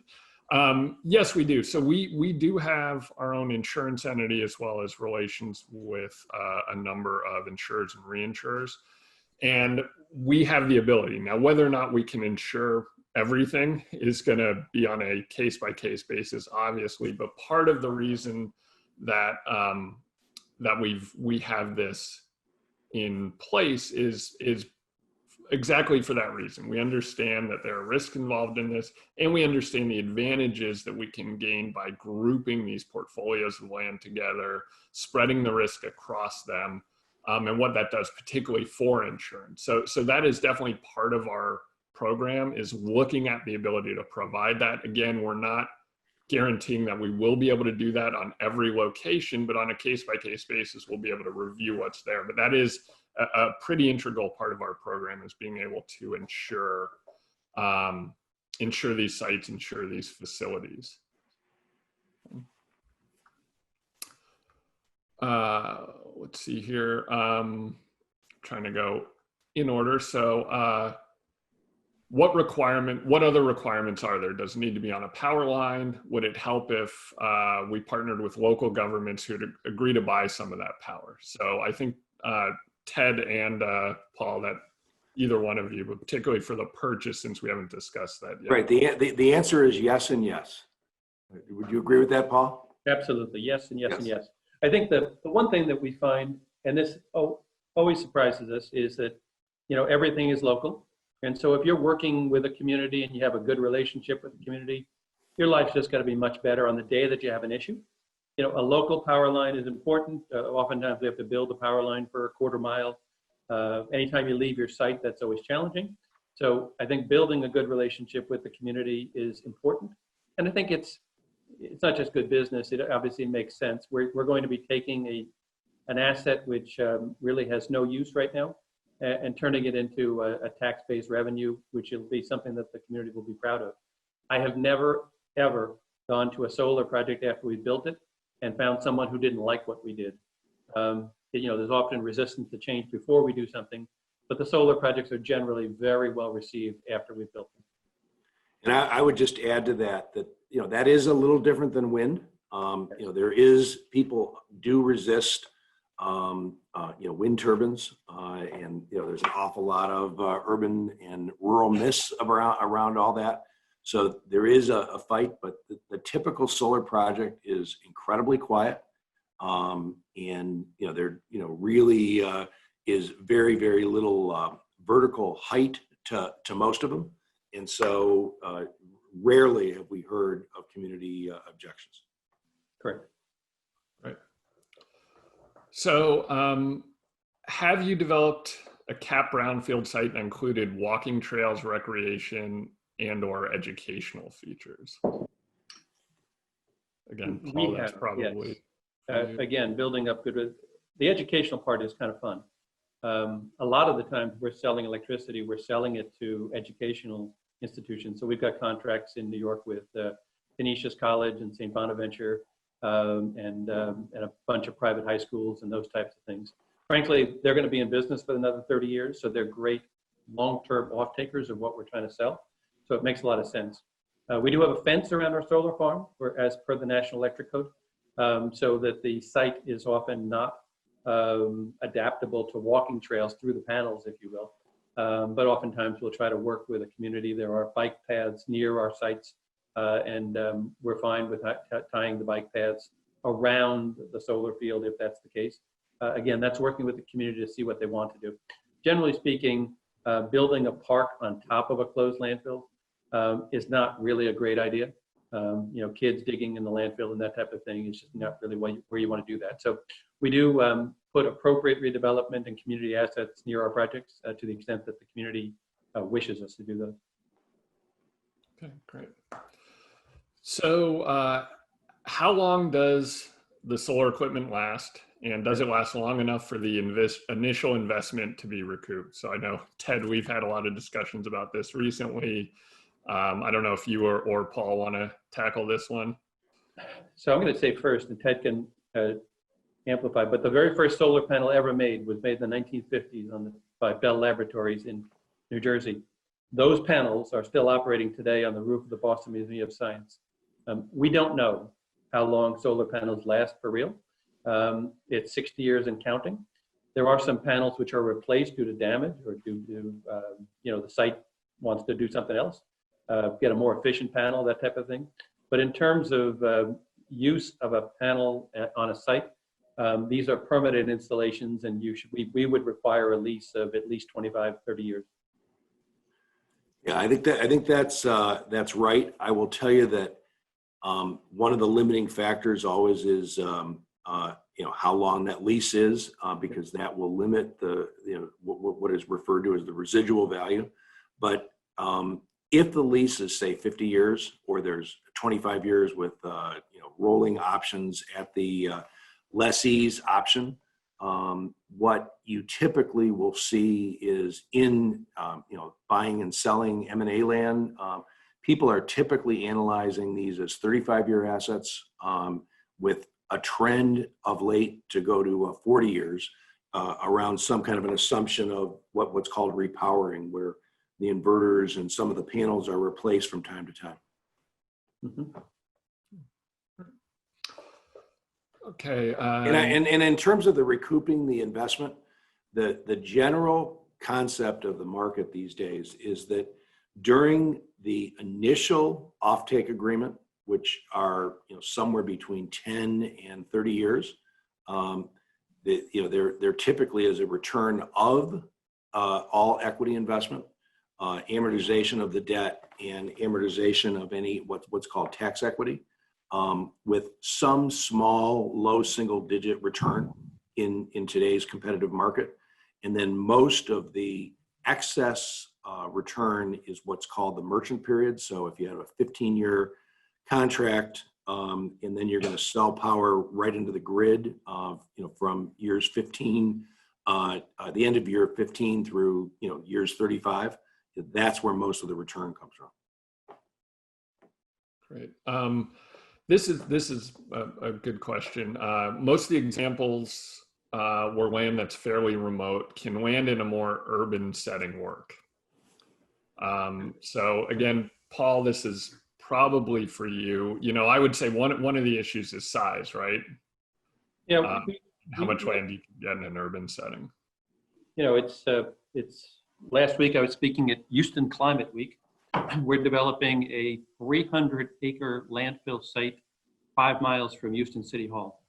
Yes, we do. So we do have our own insurance entity, as well as relations with a number of insurers and reinsurers. And we have the ability. Now, whether or not we can insure everything is going to be on a case-by-case basis, obviously. But part of the reason that we have this in place is exactly for that reason. We understand that there are risks involved in this, and we understand the advantages that we can gain by grouping these portfolios of land together, spreading the risk across them, and what that does particularly for insurance. So that is definitely part of our program, is looking at the ability to provide that. Again, we're not guaranteeing that we will be able to do that on every location, but on a case-by-case basis, we'll be able to review what's there. But that is a pretty integral part of our program, is being able to ensure these sites, ensure these facilities. Let's see here. Trying to go in order. So what other requirements are there? Does it need to be on a power line? Would it help if we partnered with local governments who would agree to buy some of that power? So I think Ted and Paul, that either one of you, but particularly for the purchase, since we haven't discussed that yet. Right. The answer is yes and yes. Would you agree with that, Paul? Absolutely. Yes and yes and yes. I think the one thing that we find, and this always surprises us, is that, everything is local. And so if you're working with a community and you have a good relationship with the community, your life's just got to be much better on the day that you have an issue. A local power line is important. Oftentimes we have to build a power line for a quarter mile. Anytime you leave your site, that's always challenging. So I think building a good relationship with the community is important. And I think it's not just good business. It obviously makes sense. We're going to be taking an asset which really has no use right now, and turning it into a tax-based revenue, which will be something that the community will be proud of. I have never, ever gone to a solar project after we built it and found someone who didn't like what we did. There's often resistance to change before we do something, but the solar projects are generally very well received after we've built them. And I would just add to that, that is a little different than wind. People do resist wind turbines, and there's an awful lot of urban and rural myths around all that. So there is a fight, but the typical solar project is incredibly quiet, and there really is very, very little vertical height to most of them, and so rarely have we heard of community objections. Correct. Right. So have you developed a cap brownfield site that included walking trails, recreation, and/or educational features? Again, Paul, that's probably. Yes. Again, building up good. The educational part is kind of fun. A lot of the times we're selling electricity, we're selling it to educational institutions. So we've got contracts in New York with Canisius College and St. Bonaventure and a bunch of private high schools and those types of things. Frankly, they're going to be in business for another 30 years. So they're great long-term off-takers of what we're trying to sell. So it makes a lot of sense. We do have a fence around our solar farm, as per the National Electric Code, so that the site is often not adaptable to walking trails through the panels, if you will. But oftentimes we'll try to work with a community. There are bike paths near our sites, and we're fine with tying the bike paths around the solar field if that's the case. Again, that's working with the community to see what they want to do. Generally speaking, building a park on top of a closed landfill is not really a great idea. You know, kids digging in the landfill and that type of thing is just not really where you want to do that. So we do put appropriate redevelopment and community assets near our projects to the extent that the community wishes us to do those. Okay, great. So how long does the solar equipment last? And does it last long enough for the initial investment to be recouped? So I know, Ted, we've had a lot of discussions about this recently. I don't know if you or Paul want to tackle this one. So I'm going to say first, and Ted can amplify, but the very first solar panel ever made was made in the 1950s by Bell Laboratories in New Jersey. Those panels are still operating today on the roof of the Boston Museum of Science. We don't know how long solar panels last for real. It's 60 years and counting. There are some panels which are replaced due to damage or due to, you know, the site wants to do something else, get a more efficient panel, that type of thing. But in terms of use of a panel on a site, these are permanent installations, and we would require a lease of at least 25, 30 years. Yeah, I think that's right. I will tell you that one of the limiting factors always is you know, how long that lease is, because that will limit the, you know, what is referred to as the residual value. But if the lease is, say, 50 years, or there's 25 years with you know, rolling options at the lessee's option, what you typically will see is in you know, buying and selling M&A land, people are typically analyzing these as 35-year assets with a trend of late to go to 40 years around some kind of an assumption of what's called repowering, where the inverters and some of the panels are replaced from time to time. Mm-hmm. Okay. And in terms of the recouping the investment, the general concept of the market these days is that during the initial offtake agreement, which are, you know, somewhere between 10 and 30 years, you know, there typically is a return of all equity investment, amortization of the debt, and amortization of any what's called tax equity, with some small low single-digit return in today's competitive market. And then most of the excess return is what's called the merchant period. So if you have a 15-year contract, and then you're going to sell power right into the grid, you know, from years 15, the end of year 15 through, you know, years 35. That's where most of the return comes from. Great. This is a good question. Most of the examples were land that's fairly remote. Can land in a more urban setting work? So again, Paul, this is probably for you. You know, I would say one of the issues is size, right? Yeah. How much land you can get in an urban setting? You know, it's last week I was speaking at Houston Climate Week. We're developing a 300-acre landfill site 5 miles from Houston City Hall.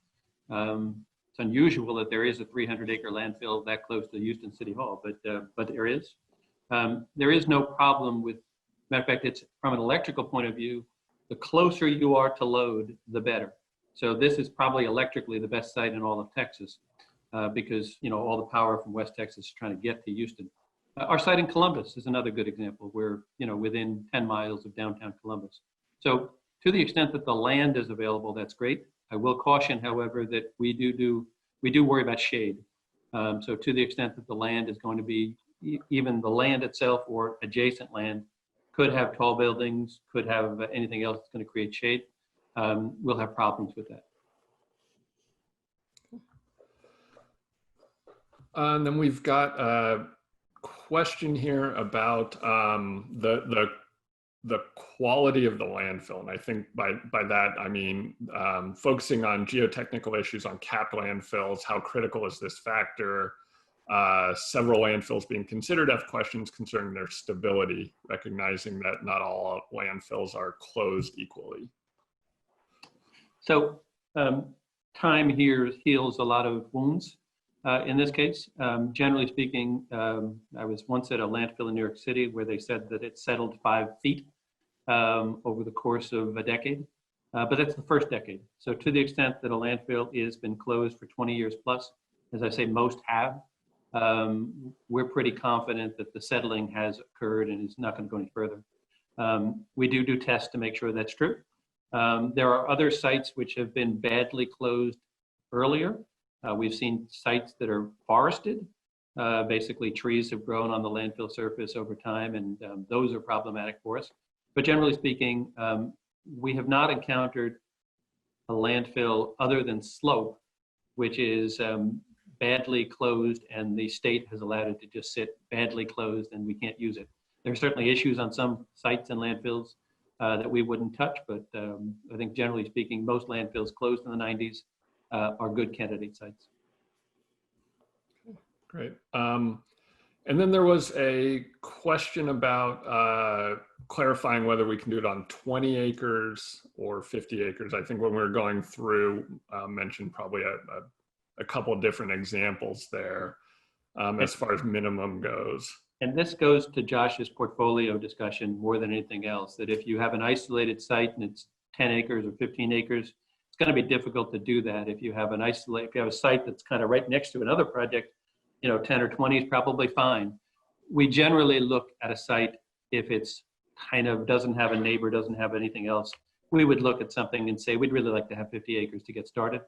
It's unusual that there is a 300-acre landfill that close to Houston City Hall, but there is. There is no problem with, matter of fact, it's from an electrical point of view, the closer you are to load, the better. So this is probably electrically the best site in all of Texas. because all the power from West Texas is trying to get to Houston. Our site in Columbus is another good example. We're within 10 miles of downtown Columbus. So to the extent that the land is available, that's great. I will caution, however, that we do worry about shade. So to the extent that the land is going to be, even the land itself or adjacent land could have tall buildings, could have anything else that's going to create shade, we'll have problems with that. And then we've got a question here about the quality of the landfill. And I think by that, I mean, focusing on geotechnical issues on capped landfills, how critical is this factor? Several landfills being considered have questions concerning their stability, recognizing that not all landfills are closed equally. So time here heals a lot of wounds. In this case, generally speaking, I was once at a landfill in New York City where they said that it settled 5 feet over the course of a decade, but that's the first decade. So to the extent that a landfill has been closed for 20 years plus, as I say, most have, we're pretty confident that the settling has occurred and is not going to go any further. We do tests to make sure that's true. There are other sites which have been badly closed earlier. We've seen sites that are forested. Basically, trees have grown on the landfill surface over time, and those are problematic for us. But generally speaking, we have not encountered a landfill other than Slope, which is badly closed, and the state has allowed it to just sit badly closed, and we can't use it. There are certainly issues on some sites and landfills that we wouldn't touch, but I think generally speaking, most landfills closed in the 90s are good candidate sites. Great. And then there was a question about clarifying whether we can do it on 20 acres or 50 acres. I think when we were going through, mentioned probably a couple of different examples there as far as minimum goes. And this goes to Josh's portfolio discussion more than anything else, that if you have an isolated site and it's 10 acres or 15 acres, it's going to be difficult to do that. If you have a site that's kind of right next to another project, 10 or 20 is probably fine. We generally look at a site if it's kind of doesn't have a neighbor, doesn't have anything else. We would look at something and say, we'd really like to have 50 acres to get started.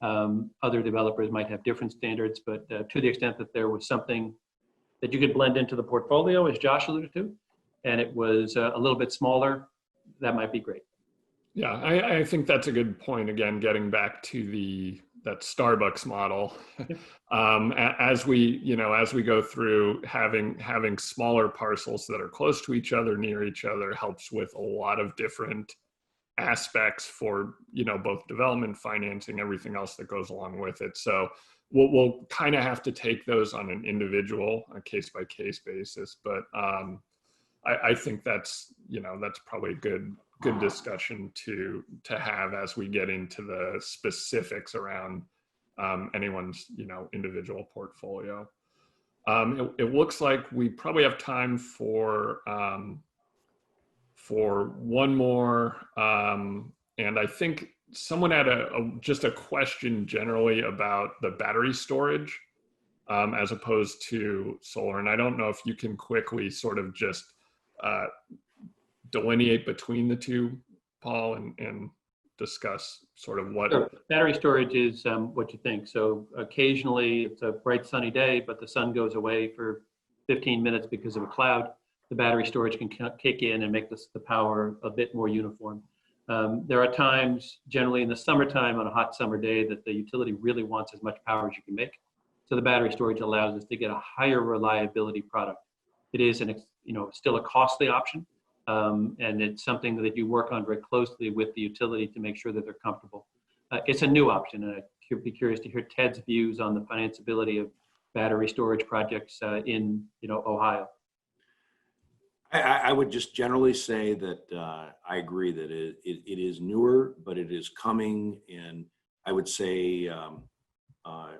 Other developers might have different standards, but to the extent that there was something that you could blend into the portfolio, as Josh alluded to, and it was a little bit smaller, that might be great. Yeah, I think that's a good point. Again, getting back to that Starbucks model, as we go through, having smaller parcels that are close to each other, near each other, helps with a lot of different aspects for both development, financing, everything else that goes along with it. So we'll kind of have to take those on an individual, a case-by-case basis. But I think that's probably a good discussion to have as we get into the specifics around anyone's individual portfolio. It looks like we probably have time for one more, and I think someone had just a question generally about the battery storage as opposed to solar, and I don't know if you can quickly sort of just delineate between the two, Paul, and discuss sort of what. Sure. Battery storage is what you think. So occasionally it's a bright sunny day, but the sun goes away for 15 minutes because of a cloud. The battery storage can kick in and make the power a bit more uniform. There are times, generally in the summertime on a hot summer day, that the utility really wants as much power as you can make. So the battery storage allows us to get a higher reliability product. It is still a costly option. And it's something that you work on very closely with the utility to make sure that they're comfortable. It's a new option, and I'd be curious to hear Ted's views on the financeability of battery storage projects in Ohio. I would just generally say that I agree that it is newer, but it is coming. And I would say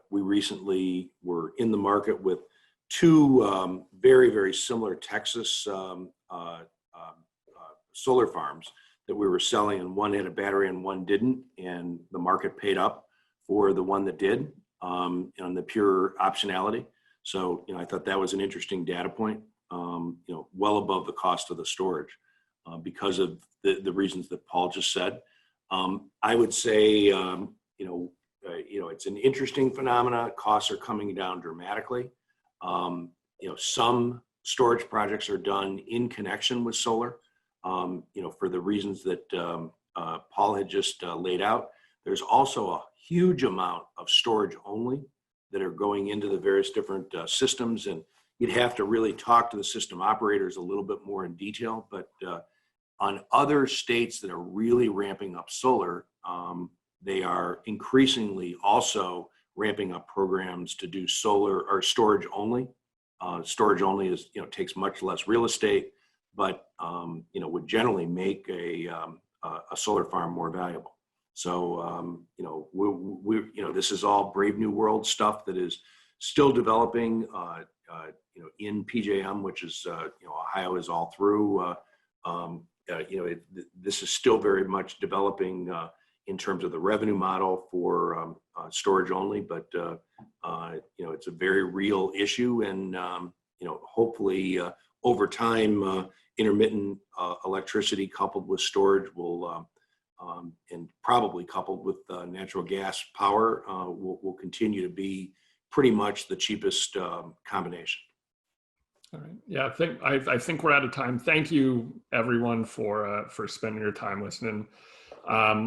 we recently were in the market with two very, very similar Texas solar farms that we were selling, and one had a battery and one didn't, and the market paid up for the one that did. on the pure optionality. So, I thought that was an interesting data point, well above the cost of the storage because of the reasons that Paul just said. I would say, it's an interesting phenomena. Costs are coming down dramatically. Some storage projects are done in connection with solar, for the reasons that Paul had just laid out. There's also a huge amount of storage only that are going into the various different systems, and you'd have to really talk to the system operators a little bit more in detail. But on other states that are really ramping up solar, they are increasingly also ramping up programs to do solar or storage only. Storage only is, takes much less real estate, but would generally make a solar farm more valuable. So this is all brave new world stuff that is still developing. In PJM, which is Ohio is all through. This is still very much developing in terms of the revenue model for storage only, but it's a very real issue, and hopefully over time, intermittent electricity coupled with storage will, and probably coupled with natural gas power, will continue to be pretty much the cheapest combination. All right. Yeah, I think we're out of time. Thank you, everyone, for spending your time listening.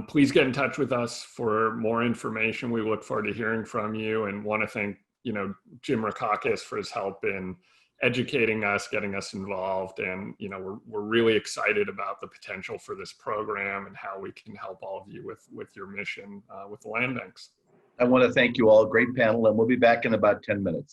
Please get in touch with us for more information. We look forward to hearing from you, and want to thank Jim Rakakis for his help in educating us, getting us involved, and we're really excited about the potential for this program and how we can help all of you with your mission with the land banks. I want to thank you all. Great panel, and we'll be back in about 10 minutes.